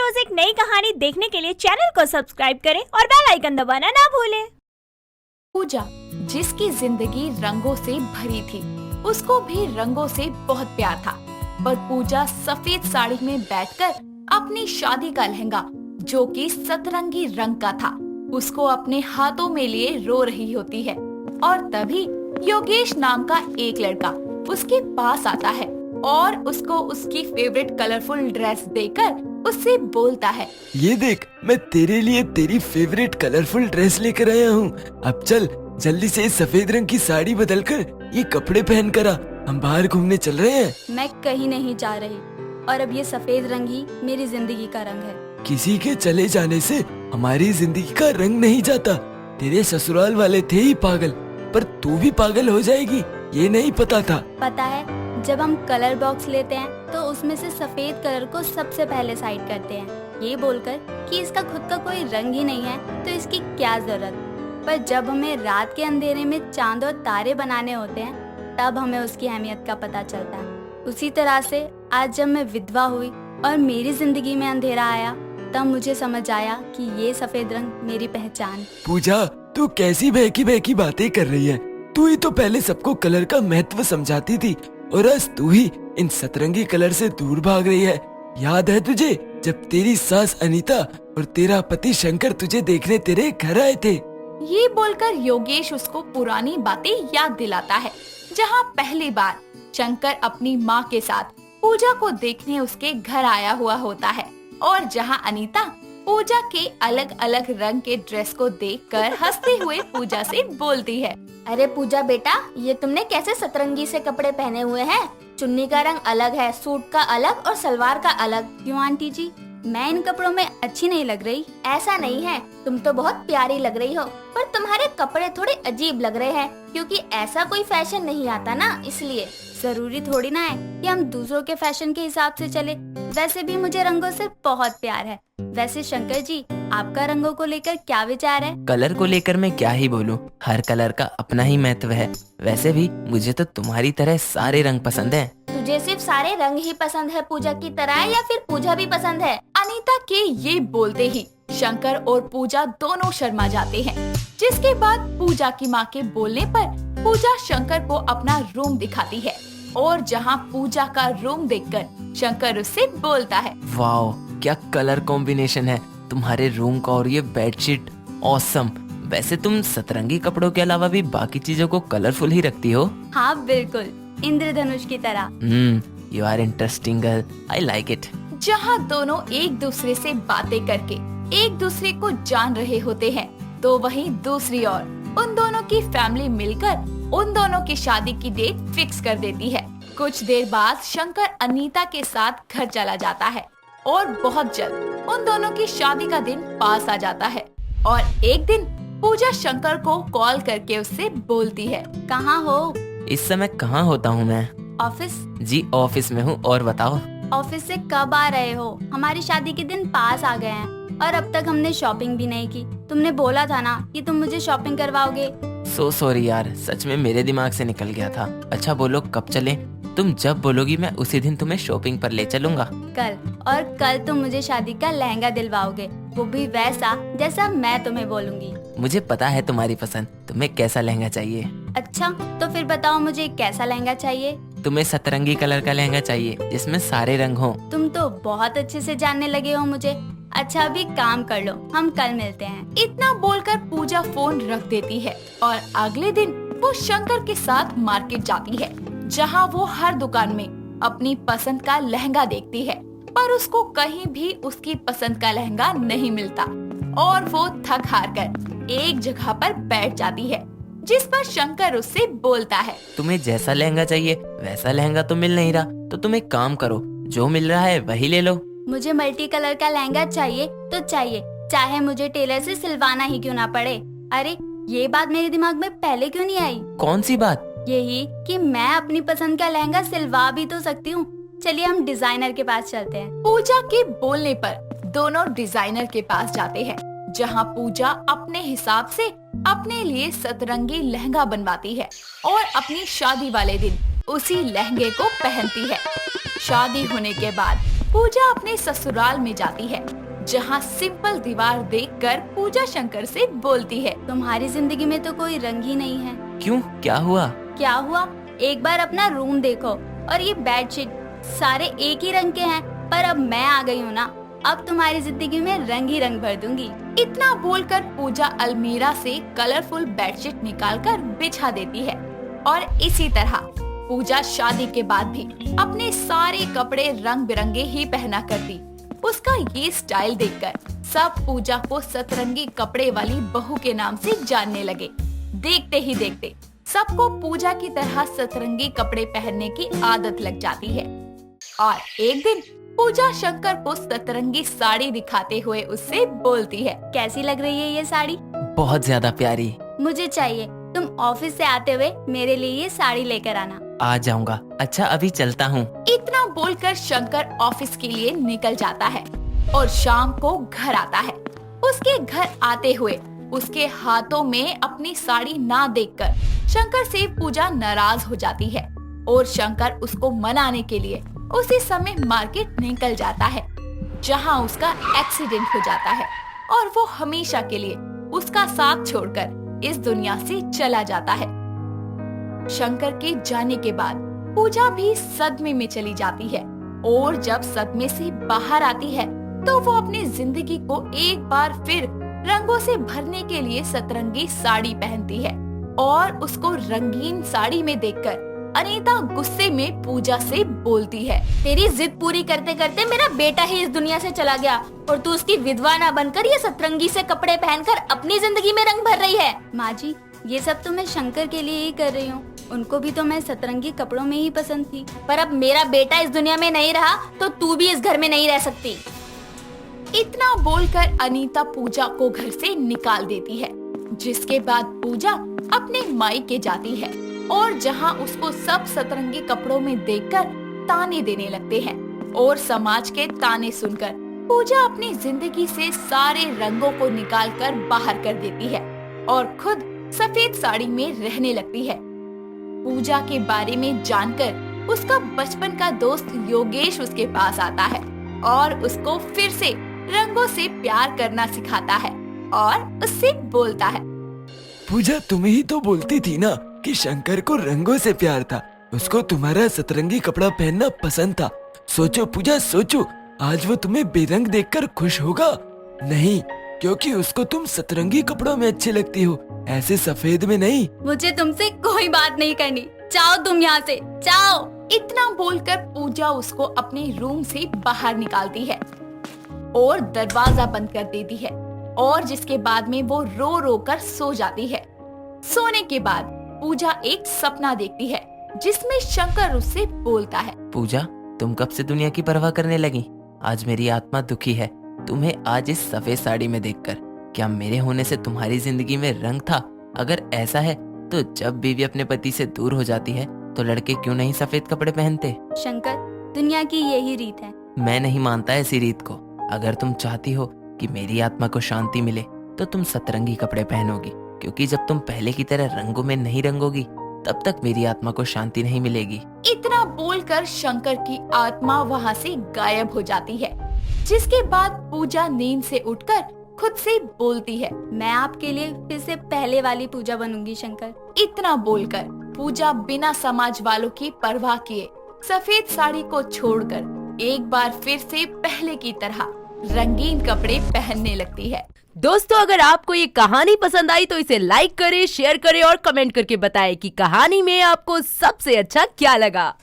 रोज एक नई कहानी देखने के लिए चैनल को सब्सक्राइब करें और बेल आइकन दबाना ना भूलें। पूजा, जिसकी जिंदगी रंगों से भरी थी, उसको भी रंगों से बहुत प्यार था। पर पूजा सफेद साड़ी में बैठकर अपनी शादी का लहंगा, जो कि सतरंगी रंग का था, उसको अपने हाथों में लिए रो रही होती है। और तभी योगेश नाम का एक लड़का उसके पास आता है और उसको उसकी फेवरेट कलरफुल ड्रेस देकर उससे बोलता है, ये देख, मैं तेरे लिए तेरी फेवरेट कलरफुल ड्रेस लेकर आया हूँ। अब चल जल्दी से इस सफेद रंग की साड़ी बदलकर ये कपड़े पहन कर आ, हम बाहर घूमने चल रहे हैं। मैं कहीं नहीं जा रही और अब ये सफेद रंग ही मेरी जिंदगी का रंग है। किसी के चले जाने से हमारी जिंदगी का रंग नहीं जाता। तेरे ससुराल वाले थे ही पागल, पर तू भी पागल हो जाएगी, ये नहीं पता था। पता है, जब हम कलर बॉक्स लेते हैं तो उसमें से सफेद कलर को सबसे पहले साइड करते हैं, ये बोलकर कि इसका खुद का कोई रंग ही नहीं है तो इसकी क्या जरूरत। पर जब हमें रात के अंधेरे में चांद और तारे बनाने होते हैं तब हमें उसकी अहमियत का पता चलता है। उसी तरह से आज जब मैं विधवा हुई और मेरी जिंदगी में अंधेरा आया तब मुझे समझ आया कि ये सफेद रंग मेरी पहचान। पूजा, तू कैसी बहकी बहकी बातें कर रही है? तू ही तो पहले सबको कलर का महत्व समझाती थी और आज तू ही इन सतरंगी कलर से दूर भाग रही है। याद है तुझे जब तेरी सास अनीता और तेरा पति शंकर तुझे देखने तेरे घर आए थे? ये बोलकर योगेश उसको पुरानी बातें याद दिलाता है, जहाँ पहली बार शंकर अपनी माँ के साथ पूजा को देखने उसके घर आया हुआ होता है और जहाँ अनीता पूजा के अलग अलग रंग के ड्रेस को देखकर हंसते हुए पूजा से बोलती है, अरे पूजा बेटा, ये तुमने कैसे सतरंगी से कपड़े पहने हुए हैं? चुन्नी का रंग अलग है, सूट का अलग और सलवार का अलग। क्यों आंटी जी, मैं इन कपड़ों में अच्छी नहीं लग रही? ऐसा नहीं है, तुम तो बहुत प्यारी लग रही हो, पर तुम्हारे कपड़े थोड़े अजीब लग रहे हैं क्योंकि ऐसा कोई फैशन नहीं आता ना, इसलिए। जरूरी थोड़ी ना है कि हम दूसरों के फैशन के हिसाब से चले। वैसे भी मुझे रंगों से बहुत प्यार है। वैसे शंकर जी, आपका रंगों को लेकर क्या विचार है? कलर को लेकर मैं क्या ही बोलूं, हर कलर का अपना ही महत्व है। वैसे भी मुझे तो तुम्हारी तरह सारे रंग पसंद हैं। तुझे सिर्फ सारे रंग ही पसंद है पूजा की तरह, या फिर पूजा भी पसंद है? अनीता के ये बोलते ही शंकर और पूजा दोनों शर्मा जाते हैं। जिसके बाद पूजा की माँ के बोलने पर पूजा शंकर को अपना रूम दिखाती है और जहाँ पूजा का रूम देखकर शंकर उससे बोलता है, वाओ, क्या कलर कॉम्बिनेशन है तुम्हारे रूम का और ये बेडशीट, ऑसम। वैसे तुम सतरंगी कपड़ों के अलावा भी बाकी चीजों को कलरफुल ही रखती हो। हाँ बिल्कुल, इंद्रधनुष की तरह। You are interesting girl, I like it. जहाँ दोनों एक दूसरे से बातें करके एक दूसरे को जान रहे होते हैं, तो वहीं दूसरी ओर उन दोनों की फैमिली मिलकर उन दोनों की शादी की डेट फिक्स कर देती है। कुछ देर बाद शंकर अनीता के साथ घर चला जाता है और बहुत जल्द उन दोनों की शादी का दिन पास आ जाता है। और एक दिन पूजा शंकर को कॉल करके उससे बोलती है, कहाँ हो? इस समय कहाँ होता हूँ मैं? ऑफिस। जी ऑफिस में हूँ, और बताओ। ऑफिस से कब आ रहे हो? हमारी शादी के दिन पास आ गए हैं और अब तक हमने शॉपिंग भी नहीं की। तुमने बोला था ना कि तुम मुझे शॉपिंग करवाओगे। सो सॉरी यार, सच में मेरे दिमाग से निकल गया था। अच्छा बोलो कब चलें? तुम जब बोलोगी मैं उसी दिन तुम्हें शॉपिंग पर ले चलूंगा। कल, और कल तुम मुझे शादी का लहंगा दिलवाओगे, वो भी वैसा जैसा मैं तुम्हें बोलूंगी। मुझे पता है तुम्हारी पसंद, तुम्हें कैसा लहंगा चाहिए। अच्छा तो फिर बताओ मुझे कैसा लहंगा चाहिए? तुम्हें सतरंगी कलर का लहंगा चाहिए जिसमें सारे रंग हों। तुम तो बहुत अच्छे से जानने लगे हो मुझे। अच्छा अभी काम कर लो, हम कल मिलते हैं। इतना बोलकर पूजा फोन रख देती है और अगले दिन वो शंकर के साथ मार्केट जाती है, जहाँ वो हर दुकान में अपनी पसंद का लहंगा देखती है, पर उसको कहीं भी उसकी पसंद का लहंगा नहीं मिलता और वो थक हार कर एक जगह पर बैठ जाती है, जिस पर शंकर उससे बोलता है, तुम्हें जैसा लहंगा चाहिए वैसा लहंगा तो मिल नहीं रहा, तो तुम एक काम करो, जो मिल रहा है वही ले लो। मुझे मल्टी कलर का लहंगा चाहिए तो चाहिए, चाहे मुझे टेलर से सिलवाना ही क्यों ना पड़े। अरे ये बात मेरे दिमाग में पहले क्यों नहीं आई? कौन सी बात? यही कि मैं अपनी पसंद का लहंगा सिलवा भी तो सकती हूँ। चलिए हम डिजाइनर के पास चलते हैं। पूजा के बोलने पर दोनों डिजाइनर के पास जाते हैं, जहाँ पूजा अपने हिसाब से अपने लिए सतरंगी लहंगा बनवाती है और अपनी शादी वाले दिन उसी लहंगे को पहनती है। शादी होने के बाद पूजा अपने ससुराल में जाती है जहाँ सिंपल दीवार देखकर पूजा शंकर से बोलती है। तुम्हारी जिंदगी में तो कोई रंग ही नहीं है। क्यों, क्या हुआ? क्या हुआ? एक बार अपना रूम देखो और ये बेडशीट सारे एक ही रंग के हैं। पर अब मैं आ गई हूँ ना, अब तुम्हारी जिंदगी में रंग ही रंग भर दूंगी। इतना बोलकर पूजा अलमीरा से कलरफुल बेडशीट निकालकर बिछा देती है। और इसी तरह पूजा शादी के बाद भी अपने सारे कपड़े रंग बिरंगे ही पहना करती। उसका ये स्टाइल देखकर सब पूजा को सतरंगी कपड़े वाली बहू के नाम से जानने लगे। देखते ही देखते सबको पूजा की तरह सतरंगी कपड़े पहनने की आदत लग जाती है। और एक दिन पूजा शंकर को सतरंगी साड़ी दिखाते हुए उससे बोलती है। कैसी लग रही है ये साड़ी? बहुत ज्यादा प्यारी। मुझे चाहिए। तुम ऑफिस से आते हुए मेरे लिए ये साड़ी लेकर आना। आ जाऊंगा। अच्छा, अभी चलता हूँ। इतना बोलकर शंकर ऑफिस के लिए निकल जाता है और शाम को घर आता है। उसके घर आते हुए उसके हाथों में अपनी साड़ी ना देखकर शंकर से पूजा नाराज हो जाती है और शंकर उसको मनाने के लिए उसी समय मार्केट निकल जाता है, जहां उसका एक्सीडेंट हो जाता है और वो हमेशा के लिए उसका साथ छोड़कर इस दुनिया से चला जाता है। शंकर के जाने के बाद पूजा भी सदमे में चली जाती है और जब सदमे से बाहर आती है तो वो अपनी जिंदगी को एक बार फिर रंगों से भरने के लिए सतरंगी साड़ी पहनती है। और उसको रंगीन साड़ी में देखकर अनीता गुस्से में पूजा से बोलती है। तेरी जिद पूरी करते करते मेरा बेटा ही इस दुनिया से चला गया और तू उसकी विधवा ना बनकर ये सतरंगी से कपड़े पहनकर अपनी जिंदगी में रंग भर रही है। माँ जी, ये सब तो मैं शंकर के लिए ही कर रही हूँ। उनको भी तो मैं सतरंगी कपड़ों में ही पसंद थी। पर अब मेरा बेटा इस दुनिया में नहीं रहा तो तू भी इस घर में नहीं रह सकती। इतना बोलकर अनीता पूजा को घर से निकाल देती है, जिसके बाद पूजा अपने मायके जाती है और जहां उसको सब सतरंगी कपड़ों में देखकर ताने देने लगते हैं और समाज के ताने सुनकर पूजा अपनी जिंदगी से सारे रंगों को निकालकर बाहर कर देती है और खुद सफेद साड़ी में रहने लगती है। पूजा के बारे में जानकर उसका बचपन का दोस्त योगेश उसके पास आता है और उसको फिर से रंगों से प्यार करना सिखाता है और उससे बोलता है। पूजा, तुम ही तो बोलती थी ना कि शंकर को रंगों से प्यार था, उसको तुम्हारा सतरंगी कपड़ा पहनना पसंद था। सोचो पूजा, सोचो, आज वो तुम्हें बेरंग देखकर खुश होगा? नहीं, क्योंकि उसको तुम सतरंगी कपड़ों में अच्छी लगती हो, ऐसे सफेद में नहीं। मुझे तुमसे कोई बात नहीं करनी, जाओ तुम यहाँ से, जाओ। इतना बोलकर पूजा उसको अपने रूम से बाहर निकालती है और दरवाजा बंद कर देती है और जिसके बाद में वो रो रो कर सो जाती है। सोने के बाद पूजा एक सपना देखती है जिसमें शंकर उससे बोलता है। पूजा, तुम कब से दुनिया की परवाह करने लगी? आज मेरी आत्मा दुखी है तुम्हें आज इस सफेद साड़ी में देखकर। क्या मेरे होने से तुम्हारी जिंदगी में रंग था? अगर ऐसा है तो जब बीवी अपने पति से दूर हो जाती है तो लड़के क्यों नहीं सफेद कपड़े पहनते? शंकर, दुनिया की यही रीत है। मैं नहीं मानता ऐसी रीत को। अगर तुम चाहती हो कि मेरी आत्मा को शांति मिले तो तुम सतरंगी कपड़े पहनोगी, क्योंकि जब तुम पहले की तरह रंगों में नहीं रंगोगी तब तक मेरी आत्मा को शांति नहीं मिलेगी। इतना बोलकर शंकर की आत्मा वहाँ से गायब हो जाती है, जिसके बाद पूजा नींद से उठकर खुद से बोलती है। मैं आपके लिए फिर से पहले वाली पूजा बनूंगी शंकर। इतना बोलकर पूजा बिना समाज वालों की परवाह किए सफेद साड़ी को छोड़कर एक बार फिर से पहले की तरह रंगीन कपड़े पहनने लगती है। दोस्तों, अगर आपको ये कहानी पसंद आई तो इसे लाइक करें, शेयर करें और कमेंट करके बताएं कि कहानी में आपको सबसे अच्छा क्या लगा।